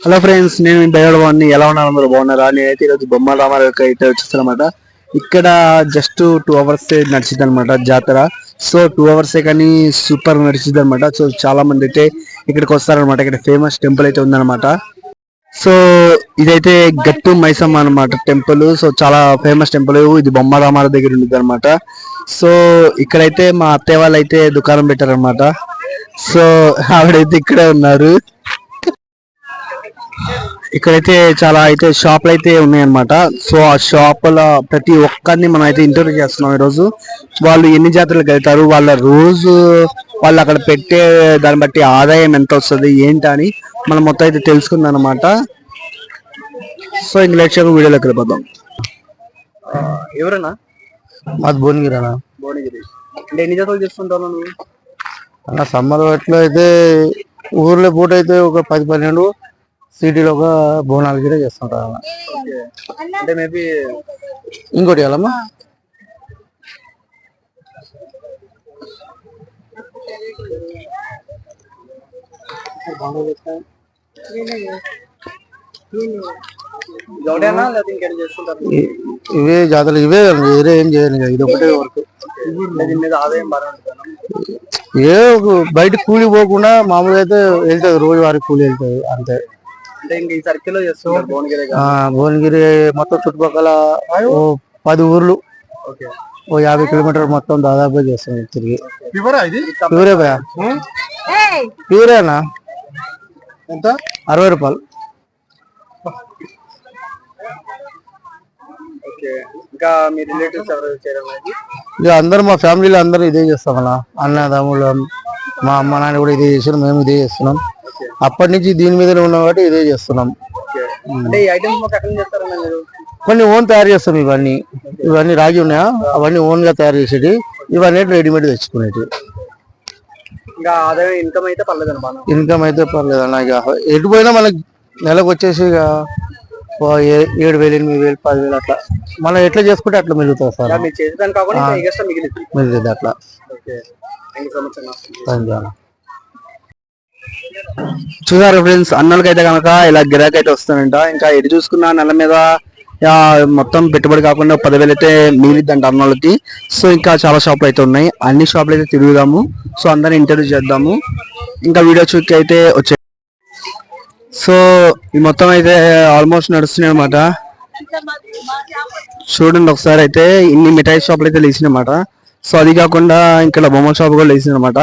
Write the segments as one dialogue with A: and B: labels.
A: Hello friends, నేను దయవాడిని. ఎలా ఉన్నారు? అందరూ బాగున్నారా? నేనైతే ఈరోజు బొమ్మల రామారావు అయితే వచ్చేస్తానమాట. ఇక్కడ జస్ట్ 2 hours నడిచింది అనమాట జాతర. సో 2 hours కానీ సూపర్ నడిచింది అనమాట. సో చాలా మంది అయితే ఇక్కడికి వస్తారనమాట. ఇక్కడ ఫేమస్ టెంపుల్ అయితే ఉందన్నమాట. సో ఇదైతే గట్టు మైసమ్మ అనమాట టెంపుల్. సో చాలా ఫేమస్ టెంపుల్ ఇది. బొమ్మ రామారావు దగ్గర ఉంది అనమాట. సో ఇక్కడైతే మా అత్తయ్య వాళ్ళు అయితే దుకాణం పెట్టారనమాట. సో ఆవిడైతే ఇక్కడే ఉన్నారు. ఇక్కడైతే చాలా అయితే షాపులు అయితే ఉన్నాయన్నమాట. సో ఆ షాపుల ప్రతి ఒక్కరిని మనం అయితే ఇంటర్వ్యూ చేస్తున్నాం ఈరోజు. వాళ్ళు ఎన్ని జాతరలకు వెళ్తారు, వాళ్ళ రోజు వాళ్ళు అక్కడ పెట్టే దాన్ని బట్టి ఆదాయం ఎంత వస్తుంది ఏంటని మనం మొత్తం అయితే తెలుసుకుందాం అనమాట. సో ఇంక లక్ష్యంగా వీడియోలోకి వెళ్ళిపోదాం. ఎవరన్నా?
B: మాది భువనగిరి అన్న.
A: భువనగిరి అంటే ఎన్ని జాతరలు చేస్తుంటావు నువ్వు?
B: అన్న సమ్మర్ ఎట్లా అయితే ఊర్లో పూట అయితే ఒక 10-12, సిటీలో ఒక బోనాలు గిరే చేస్తుంటారు అన్న.
A: అంటే మేబీ
B: ఇంకోటి వెళ్ళమ్మా. ఇవే జాతరలు ఇవే వేరే ఏం చేయాలి, ఇది ఒకటే వరకు. ఏ బయట కూలి పోకుండా మామూలుగా అయితే వెళ్తుంది, రోజువారీ కూలి వెళ్తుంది అంతే. భువనగిరి మొత్తం చుట్టుపక్కల 10 ఊర్లు, 50 కిలోమీటర్లు మొత్తం దాదాపు చేస్తాం తిరిగి. ప్యూరే భయ, ప్యూరేనా ఎంత? 60 రూపాయలు.
A: ఇంకా మీ రిలేటివ్స్
B: ఇక అందరు మా ఫ్యామిలీలో అందరూ ఇదే చేస్తాం అలా. అన్నదమ్ములు, మా అమ్మ నాన్న కూడా ఇదే చేస్తున్నాం, మేము ఇదే చేస్తున్నాం. అప్పటి నుంచి దీని మీదనే ఉన్నాం కాబట్టి ఇదే చేస్తున్నాం. కొన్ని ఓన్ తయారు చేస్తాం. ఇవన్నీ రాగి ఉన్నాయా, అవన్నీ ఓన్ గా తయారు చేసేది. ఇవన్నీ రెడీమేడ్ తెచ్చుకునేది. ఇన్కమ్ అయితే పర్లేదు అన్న. ఇక ఎటు పోయినా మనకి నెలకు వచ్చేసి ఇక 7,000, 8,000, 10,000 అట్లా మనం ఎట్లా చేసుకుంటే అట్లా మిగులుతుంది సార్. మిగిలింది అట్లా.
A: చూసారు ఫ్రెండ్స్, అన్నలకి అయితే కనుక ఇలా గిరాకీ అయితే వస్తానంట. ఇంకా ఎటు చూసుకున్న నెల మీద మొత్తం పెట్టుబడి కాకుండా 10,000 అయితే మిగిలిద్దంట అన్నోళ్ళకి. సో ఇంకా చాలా షాపులు అయితే ఉన్నాయి. అన్ని షాపులు అయితే తిరుగుదాము. సో అందరిని ఇంటర్వ్యూ చేద్దాము. ఇంకా వీడియో చూసి అయితే వచ్చే. సో ఈ మొత్తం అయితే ఆల్మోస్ట్ నడుస్తున్నాయి అనమాట. చూడండి ఒకసారి. అయితే ఇన్ని మిఠాయి షాపులు అయితే లేచినాయి అనమాట. సో అది కాకుండా ఇక్కడ బొమ్మల షాప్ కూడా లేచింది అనమాట.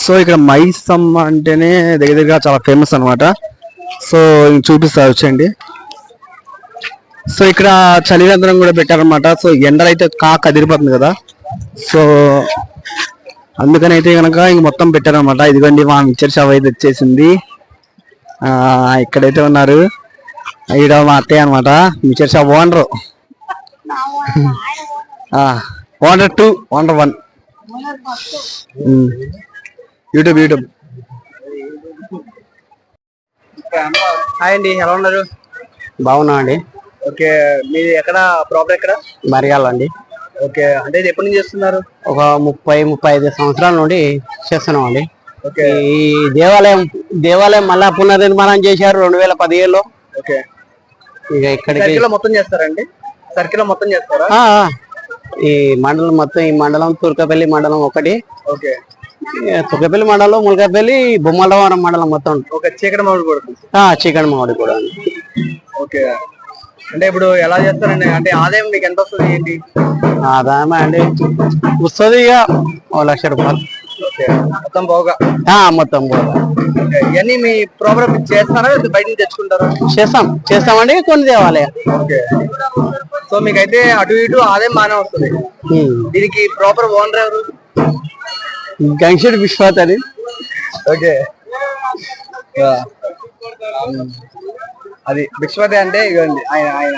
A: సో ఇక్కడ మైసమ్మ అంటేనే దగ్గర చాలా ఫేమస్ అనమాట. సో చూపిస్తా వచ్చేయండి. సో ఇక్కడ చలివేంద్రం కూడా పెట్టారనమాట. సో ఎండలు అయితే కదిరిపోతుంది కదా. సో అందుకని అయితే కనుక ఇంక మొత్తం పెట్టారనమాట. ఇదిగోండి మా మిక్చర్ షాప్ అయితే వచ్చేసింది. ఇక్కడైతే ఉన్నారు. ఈడ మా అత్తయ్య అనమాట, mixture shop owner. Owner 2, owner 1. YouTube. Hi అండి, ఎలా ఉన్నారు?
B: బాగున్నా అండి.
A: ఓకే, మీరు ఎక్కడ ప్రాపర్ ఎక్కడ?
B: మరిగాల్ అండి.
A: ఓకే, అంటే ఇది ఎప్పటి నుంచి చేస్తున్నారు?
B: ఒక 30-35 సంవత్సరాల నుండి చేస్తున్నాం అండి.
A: ఓకే,
B: ఈ దేవాలయం మళ్ళా పునర్నిర్మాణం చేశారు 2017లో.
A: ఓకే,
B: ఇక ఇక్కడికి
A: మొత్తం చేస్తారండి? సర్కిల్ మొత్తం చేస్తారా?
B: ఈ మండలం మొత్తం, ఈ మండలం తుర్కపల్లి మండలం ఒకటి.
A: ఓకే,
B: తుర్కపల్లి మండలం, ములకపల్లి, బొమ్మలవరం మండలం మొత్తం.
A: ఓకే, చీకటి మామిడి కూడా.
B: చీకటి మామిడి కూడా.
A: ఓకే, అంటే ఇప్పుడు ఎలా చేస్తారండి? అంటే ఆదాయం మీకు ఎంత వస్తుంది ఏంటి?
B: ఆదాయం అండి వస్తుంది ఇక 1,00,000 రూపాయలు.
A: మొత్తం పోగా?
B: మొత్తం పోగా.
A: ఇవన్నీ మీ ప్రోగ్రామ్ చేస్తారా, బయట నుంచి తెచ్చుకుంటారా?
B: చేస్తామండి, కొన్ని తేవాలి.
A: ఓకే, సో మీకైతే అటు ఇటు ఆదాయం బాగానే వస్తుంది. దీనికి ప్రాపర్ ఓనర్ ఎవరు?
B: గంగిశెట్టి విశ్వాత్ అని.
A: ఓకే, అది విశ్వతే అంటే ఇవ్వండి. ఆయన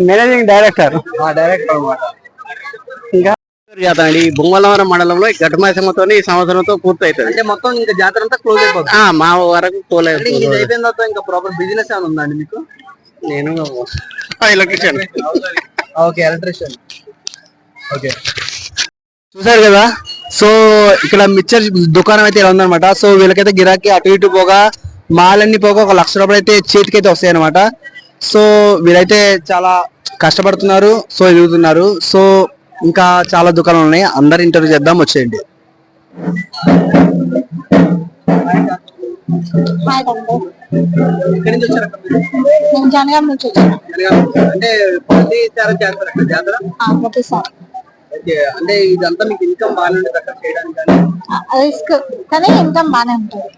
B: మేనేజింగ్ డైరెక్టర్
A: అన్నమాట.
B: ఇంకా జాతర బొమ్మలవరం మండలంలో ఘటమైసమ్మతో ఈ సంవత్సరంతో పూర్తి అవుతుంది.
A: అంటే మొత్తం ఇంకా జాతర అంతా క్లోజ్ అయిపోతుంది.
B: మా వరకు క్లోజ్ అయిపోయింది.
A: అయిపోయిన తర్వాత ఇంకా ప్రాపర్ బిజినెస్ ఏమైనా ఉందండి మీకు?
B: నేను ఎలక్ట్రీషియన్.
A: Okay, electrician. ఓకే, చూసారు కదా. సో ఇక్కడ మిక్చర్ దుకాణం అయితే ఇలా ఉందన్నమాట. సో వీళ్ళకైతే గిరాకీ అటు ఇటు పోగా మాలన్నీ పోగా 1 లక్ష రూపాయలు అయితే చేతికైతే వస్తాయి అనమాట. సో వీరైతే చాలా కష్టపడుతున్నారు, సో ఎదుగుతున్నారు. సో ఇంకా చాలా దుకాణాలు ఉన్నాయి, అందరు ఇంటర్వ్యూ చేద్దాం, వచ్చేయండి. ఎక్కడి నుంచి వచ్చారు?
C: నేను జనగాం నుంచి వచ్చాను.
A: అంటే ప్రతిసారి చేస్తారు అక్కడ జాతర?
C: ప్రతిసారి.
A: అంటే ఇదంతా మీకు ఇన్కమ్ బాగానే ఉంటుంది అక్కడ చేయడానికి?
C: రిస్క్ కానీ ఇన్కమ్ బాగానే ఉంటుంది.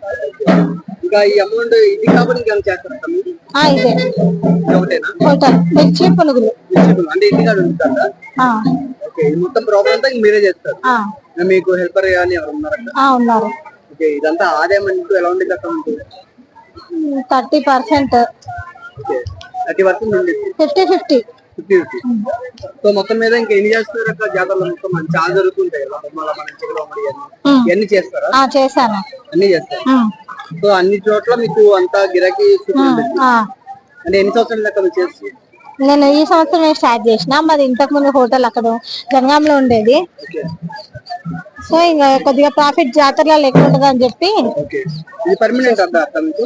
A: ఇంకా ఈ అమౌంట్ ఇది కాబట్టి ఇంకేమైనా చేస్తారా?
C: ఇదే
A: ఒకటేనా?
C: హోటల్ మిర్చి పునుగులు.
A: అంటే ఇంటికాడ ఉంటారా? ఓకే, ఇది మొత్తం ప్రాబ్లం అంతా మీరే చేస్తారు? మీకు హెల్పర్ కానీ ఎవరు ఉన్నారా?
C: ఉన్నారు.
A: ఓకే, ఇదంతా ఆదాయం మీకు ఎలా ఉండేది అక్కడ ఉంటుంది?
C: 30%.
A: 30% ఉంది.
C: 50-50.
A: సో మొత్తం మీద ఇంకా ఎన్ని చేస్తున్నారు అక్కడ జాతరలో? మొత్తం చాలా జరుగుతుంటాయి కదా, ఇవన్నీ చేస్తారా?
C: చేశాను,
A: అన్ని చేస్తారు. సో అన్ని చోట్ల మీకు అంతా గిరాకీ అంటే ఎన్ని సంవత్సరాలు లెక్క మీరు చేస్తారు?
C: నేను ఈ సంవత్సరం స్టార్ట్ చేసిన, మరి ఇంతకు ముందు హోటల్ అక్కడ జనగాంలో ఉండేది. సో ఇంకా కొద్దిగా ప్రాఫిట్ జాతరలో ఎక్కువ ఉంటది అని చెప్పి.
A: పర్మనెంట్ అంతా మీకు?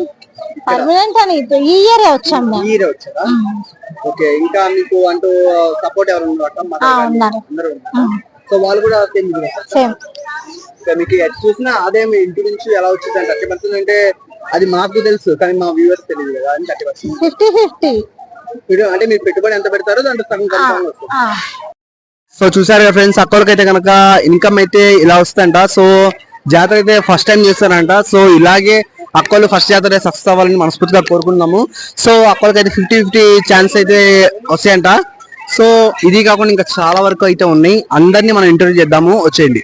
C: పర్మనెంట్ అని ఈ ఇయర్ వచ్చాము.
A: ఓకే, ఇంకా మీకు అంటూ సపోర్ట్ ఎవరు
C: ఉన్నారు?
A: సో వాళ్ళు కూడా
C: సేమ్.
A: మీకు చూసిన ఆదాయం ఇంటి నుంచి ఎలా వచ్చింది? 30% అంటే అది మాకు తెలుసు, కానీ మా వ్యూవర్స్ తెలియదు కదా. 30%,
C: 50-50.
A: అంటే మీరు పెట్టుబడి ఎంత పెడతారో దాంట్లో సగం. సో చూసారు కదా ఫ్రెండ్స్, అక్కడికైతే కనుక ఇన్కమ్ అయితే ఇలా వస్తుందంట. సో జాతర అయితే ఫస్ట్ టైం చేస్తారంట. సో ఇలాగే అక్కలు ఫస్ట్ జాతర సక్సెస్ అవ్వాలని మనస్ఫూర్తిగా కోరుకుంటున్నాము. సో అక్కడికైతే 50-50 ఛాన్స్ అయితే వస్తాయంట. సో ఇది కాకుండా ఇంకా చాలా వరకు అయితే ఉన్నాయి, అందరినీ మనం ఇంటర్వ్యూ చేద్దాము, వచ్చేయండి.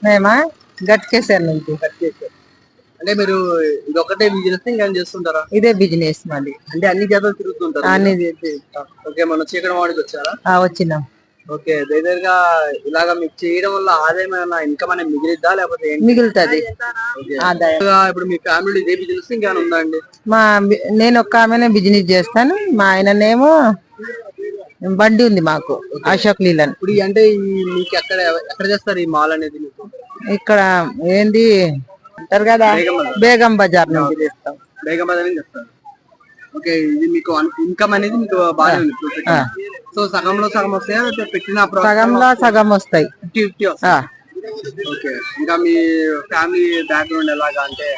D: మేమా గట్కేసారు నుంచి.
A: అంటే మీరు ఇది ఒకటే బిజినెస్ ఇంకా చేస్తుంటారా?
D: ఇదే బిజినెస్ మాది.
A: అంటే అన్ని జాతరలు తిరుగుతుంటారు?
D: అన్ని.
A: ఓకే, మనం చీకటి వాడికి వచ్చారా?
D: వచ్చినాం.
A: ఓకే, దగ్గరగా ఇలాగా మీకు చేయడం వల్ల ఆదాయం ఏమైనా ఇన్కమ్ అనేది మిగిలిద్దా లేకపోతే
D: మిగులుతుంది ఆదాయం.
A: ఇప్పుడు మీ ఫ్యామిలీ ఇదే బిజినెస్ ఇంకేమైనా ఉందా అండి?
D: నేను ఒక్క ఆమెనే బిజినెస్ చేస్తాను, మా ఆయననేమో బండి ఉంది మాకు, అశోక్ లీలన్.
A: ఇప్పుడు అంటే మీకు ఎక్కడ చేస్తారు ఈ మాల్ అనేది? మీకు
D: ఇక్కడ ఏంది అంటారు కదా, బేగం బజార్ నుంచి చేస్తాం.
A: బేగం బజార్ నుంచి చేస్తారు. ఓకే, ఇది మీకు ఇన్కమ్ అనేది మీకు బాగా ఉంది. సో సగంలో సగం వస్తాయా పెట్టిన?
D: సగంలో సగం వస్తాయి.
A: 50-50 వస్తాయి. ఓకే, ఇంకా మీ ఫ్యామిలీ బ్యాక్గ్రౌండ్ ఎలాగా? అంటే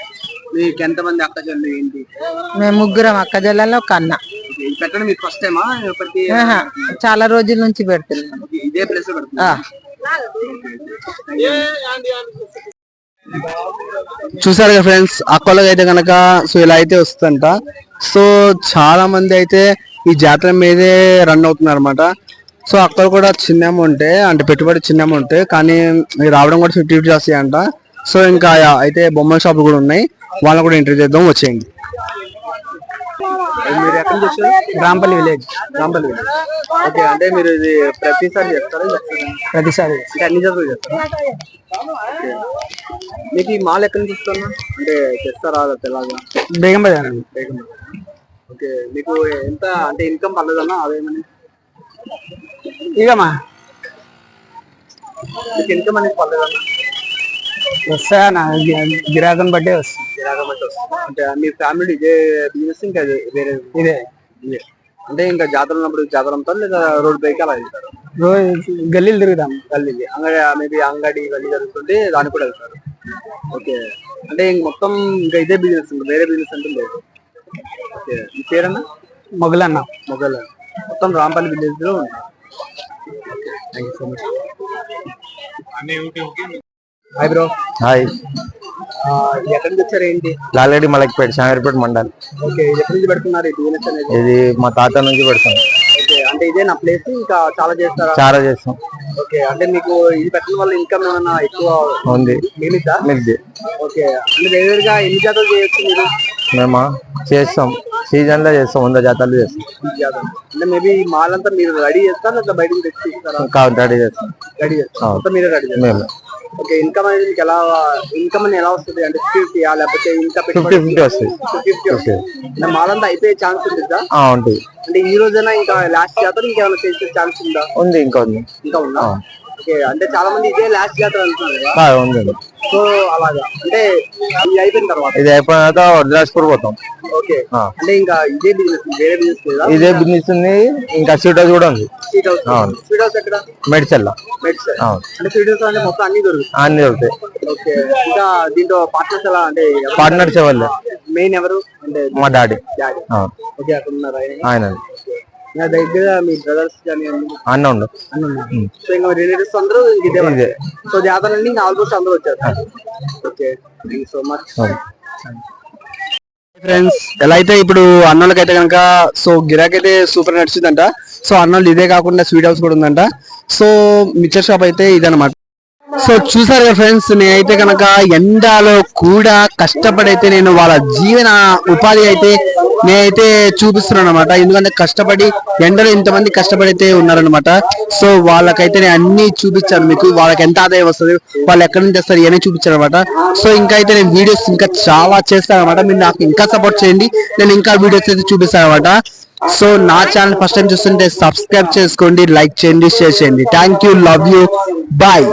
A: మీకు ఎంతమంది అక్క చెల్లి ఏంటి?
D: మేము ముగ్గురం అక్క చెల్లెలు, ఒక అన్న.
A: పెట్టడం మీకు ఫస్ట్ టైమా?
D: చాలా రోజుల నుంచి పెడుతున్నాం.
A: ఇదే ప్లేస్ లో పెడుతున్నా. చూసారు కదా ఫ్రెండ్స్, అక్కలకి అయితే కనుక సో ఇలా అయితే వస్తుందంట. సో చాలా మంది అయితే ఈ జాతర మీదే రన్ అవుతున్నారు అనమాట. సో అక్కడ కూడా చిన్న అమౌంట్, అంటే పెట్టుబడి చిన్న అమౌంట్, కానీ రావడం కూడా 50-50 వస్తాయంట. సో ఇంకా అయితే బొమ్మల షాపులు కూడా ఉన్నాయి, వాళ్ళని కూడా ఇంటర్వ్యూ చేద్దాం, వచ్చేయండి. మీరు ఎక్కడి నుంచి వచ్చారు? Rampalli village. Rampalli village. Okay, అంటే మీరు ఇది ప్రతిసారి చేస్తారా? ప్రతిసారి అన్ని జాతరలు చేస్తారా? మీకు ఈ మాల్ ఎక్కడి నుంచి వస్తున్నా అంటే తెస్తారా తెలాగా? బేగం బజార్. బేగం బజార్. ఓకే, మీకు ఎంత అంటే ఇన్కమ్ పర్లేదన్నా అదేమని? ఇకమా మీకు ఇన్కమ్ అనేది పర్లేదన్నా? వస్తాయన్నా, గిరాకం బట్టే వస్తుంది. గిరాకం బట్టే వస్తుంది. అంటే మీ ఫ్యామిలీ ఇదే బిజినెస్ ఇంకా వేరే? ఇదే. అంటే ఇంకా జాతర ఉన్నప్పుడు జాతర అమ్ముతారు లేదా రోడ్ పైకి అలా వెళ్తారు? గల్లీలు తిరుగుతాం. గల్లీలు అంగడి, మేబీ అంగడి ఇవన్నీ జరుగుతుంటే దానికి కూడా వెళ్తారు. ఓకే, అంటే మొత్తం ఇంకా ఇదే బిజినెస్, ఇంకా వేరే బిజినెస్ అంటే లేదు. ఓకే, మీ పేరన్నా? మొగలన్న. మొగలన్న. మొత్తం రాంపల్లి విలేజ్ లో ఉంటాం. Thank you so much. Hi bro.
B: Hi.
A: ఎక్కడి నుంచి వచ్చారు ఏంటి?
B: లాల్రెడ్డి మలక్పేట, శామీర్పేట మండల్.
A: ఓకే, ఎక్కడి నుంచి పెడుతున్నారు ఈ బిజినెస్ అనేది?
B: ఇది మా తాత నుంచి పెడతాం.
A: ఓకే, అంటే ఇదే నా ప్లేస్ ఇంకా చాలా చేస్తారా?
B: చాలా చేస్తాం.
A: ఓకే, అంటే మీకు ఇది పెట్టడం వల్ల ఇన్కమ్ ఏమైనా ఎక్కువ
B: ఉంది?
A: మిగిలిద్దా?
B: మిగిలింది.
A: ఓకే, అంటే దగ్గరగా ఎన్ని జాతరలు చేయొచ్చు మీరు?
B: మేము చేస్తాం, సీజన్ లో చేస్తాం, 100 జాతరలు చేస్తాం.
A: అంటే మేబీ మాల్ అంతా మీరు రెడీ చేస్తారా లేదా బయటకు తెచ్చి ఇస్తారా?
B: రెడీ చేస్తాం.
A: రెడీ చేస్తాం, మొత్తం మీరే రెడీ చేస్తాం. ఓకే, ఇన్కమ్ అనేది మీకు ఎలా, ఇన్కమ్ అనేది ఎలా వస్తుంది? అంటే 50 లేకపోతే ఇంకా
B: 50-50 వస్తుంది.
A: 50-50 వస్తుంది. మాల్ అంతా అయిపోయే ఛాన్స్ ఉంటుందా?
B: ఉంటుంది.
A: అంటే ఈ రోజైనా ఇంకా లాస్ట్ జాతర ఇంకేమైనా చేసే ఛాన్స్ ఉందా?
B: ఉంది, ఇంకా ఉంది.
A: ఇంకా ఉందా? ఓకే, అంటే చాలా మంది ఇదే లాస్ట్ జాతర అంటున్నారు కదా?
B: ఉంది.
A: సో అలాగా అంటే ఇది అయిపోయిన తర్వాత
B: ఇది అయిపోయిన తర్వాత వడ్రాజ్పూర్ పోతాం.
A: ఓకే అంటే ఇంకా ఇదే బిజినెస్ వేరే బిజినెస్ లేదా?
B: ఇదే బిజినెస్ ఉంది, ఇంకా స్వీట్ హౌస్ కూడా ఉంది.
A: Sweet house.
B: అవును.
A: స్వీట్ హౌస్ ఎక్కడ?
B: మెడిచల్.
A: మెడిసిన్.
B: అవును.
A: అంటే స్వీట్ హౌస్ అంటే మొత్తం అన్ని దొరుకుతాయి.
B: అన్ని దొరుకుతాయి.
A: ఓకే. ఇంకా దీంట్లో పార్ట్నర్స్ ఎలా అంటే
B: పార్ట్నర్స్ ఎవరు?
A: మెయిన్ ఎవరు అంటే
B: మా డాడీ.
A: అవును. ఓకే అక్కడ ఉన్నారు
B: ఆయన.
A: నా దగ్గర మీ బ్రదర్స్ కానీ
B: అన్న ఉండు.
A: సో ఇంకా రిలేటివ్స్ అందరూ ఇదే. సో జాతర నుండి ఇంకా ఆల్మోస్ట్ అందరూ వచ్చారు. Okay thank you so much. Friends ఎలా అయితే ఇప్పుడు అన్నోళ్ళకైతే కనుక సో గిరాక్ అయితే సూపర్ నడిచిందంట. సో అన్నోళ్ళు ఇదే కాకుండా స్వీట్ హౌస్ కూడా ఉందంట. సో మిక్చర్ షాప్ అయితే ఇదన్నమాట. సో చూసారు కదా ఫ్రెండ్స్, నేనైతే కనుక ఎండలో కూడా కష్టపడైతే నేను వాళ్ళ జీవన ఉపాధి అయితే నేనైతే చూపిస్తున్నాను అనమాట. ఎందుకంటే కష్టపడి ఎండలో ఇంతమంది కష్టపడైతే ఉన్నారనమాట. సో వాళ్ళకైతే నేను అన్ని చూపించాను మీకు, వాళ్ళకి ఎంత ఆదాయం వస్తుంది, వాళ్ళు ఎక్కడి నుంచి వస్తారు ఇవన్నీ చూపించాను అనమాట. సో ఇంకా అయితే నేను వీడియోస్ ఇంకా చాలా చేస్తాను అనమాట. మీరు నాకు ఇంకా సపోర్ట్ చేయండి, నేను ఇంకా వీడియోస్ అయితే చూపిస్తాను అనమాట. సో నా ఛానల్ ఫస్ట్ టైం చూస్తుంటే సబ్స్క్రైబ్ చేసుకోండి, లైక్ చేయండి, షేర్ చేయండి. Thank you, love you, bye.